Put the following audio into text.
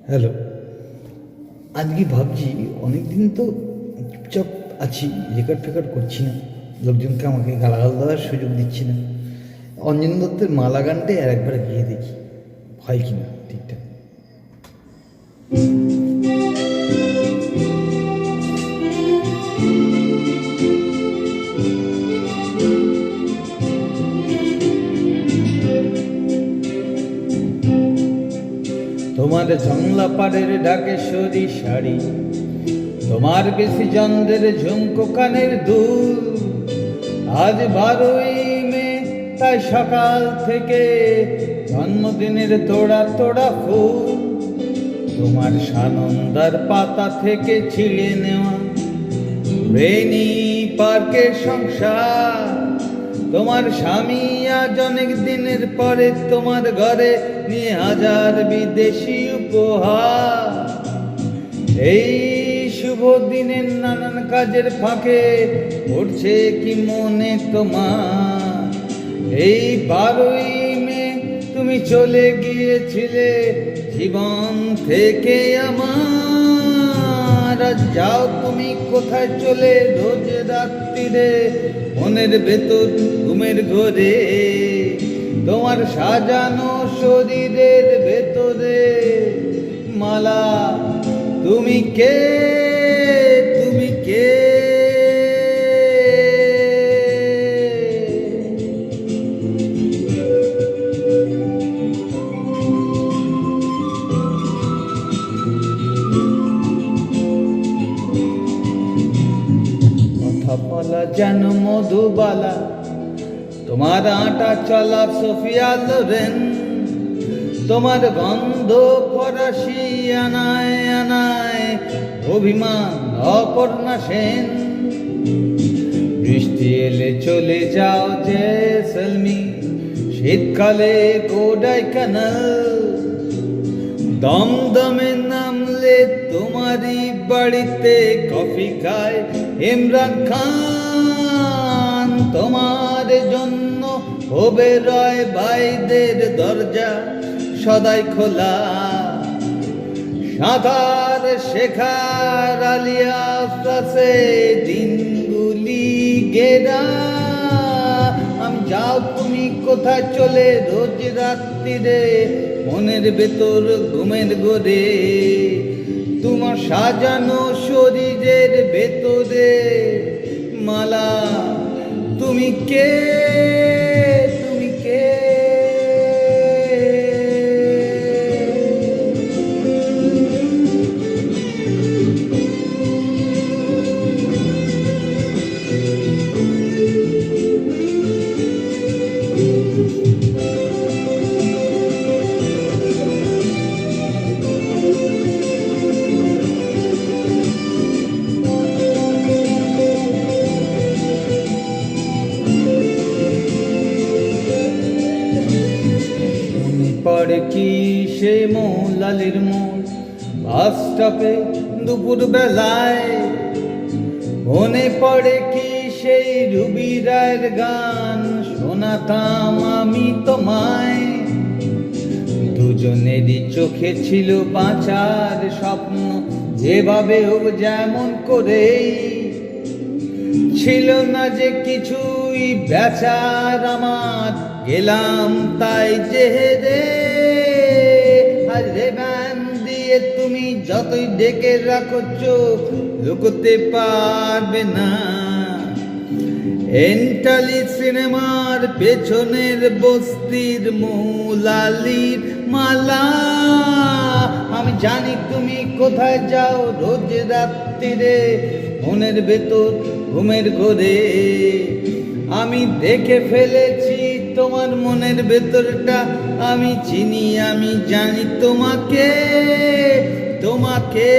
Hello. আজকে ভাবছি অনেকদিন তো চুপচাপ আছি, রেকর্ড ফেকর্ড করছি না, লোকজনকে আমাকে গালাগাল দেওয়ার সুযোগ দিচ্ছি না। অঞ্জন দত্তের মালা গানটাই আর একবার গিয়ে দেখি হয় কিনা ঠিকঠাক। তোমার জংলা পাড়ের ঢাকেশ্বরী শাড়ি, তোমার বেশি চন্দ্রের ঝুমকো কানের দুল, আজ 12ই মে তাই সকাল থেকে জন্মদিনের তোড়া তোড়া ফুল, তোমার সানন্দার পাতা থেকে ছিঁড়ে নেওয়া রেনি পার্কের সংসার, তোমার স্বামী আজ অনেক দিনের পরে তোমার ঘরে নিয়ে হাজার বিদেশি উপহার। এই শুভ দিনের নানান কাজের ফাঁকে উঠছে কি মনে তোমার? এই 12ই মে তুমি চলে গিয়েছিলে জীবন থেকে আমার, আজ যাও তুমি কোথায় চলে রোজ রাত্রিরে মনের ভেতর ঘুমের ঘোরে, তোমার সাজানো শরীরের ভেতরে মালা তুমি কে, তুমি কে? কথা বলা যেন মধুবালা, তোমার আটা চলা সোফিয়া লোরেন, তোমার গন্ধ ফরাসি আনায় আনায় অভিমান অপর্ণা সেন। বৃষ্টি এলে চলে যাও জেসলমি, শীতকালে কোডাইকানাল, দমদমে নামলে তোমারই বাড়িতে কফি খায় ইমরান খান। তোমার জন্য ওবেরয় ভাইদের দরজা সদাই খোলা, সাঁতার শেখার আলিয়াসে দিনগুলি গেরা। আমি যাও তুমি কোথায় চলে রোজ রাত্রিরে মনের ভেতর ঘুমের ঘোরে, তোমার সাজানো শরীরের ভেতরে মালা তুমি কে, তুমি কে? পড়ে কি সে মৌলালির মন বাস স্টপে দুপুর বেলায়, মনে পড়ে কি সেই রুবি রায়ের গান শোনাতাম আমি তোমায়। দুজনেরই চোখে ছিল বাঁচার স্বপ্ন, যেভাবে হোক যেমন করেই, ছিল না যে কিছুই বেচার আমার, গেলাম তাই জেহেরে। আজ রেবান দিয়ে তুমি যতই ডেকে রাখো চোখ লুকোতে পারবে না। এন্টালি সিনেমার পেছনের বস্তির মৌলালির মালা, আমি জানি তুমি কোথায় যাও রোজ রাত্রিরে মনের ভেতর ঘুমের ঘোরে। আমি দেখে ফেলেছি তোমার মনের ভেতরটা, আমি চিনি আমি জানি তোমাকে, তোমাকে।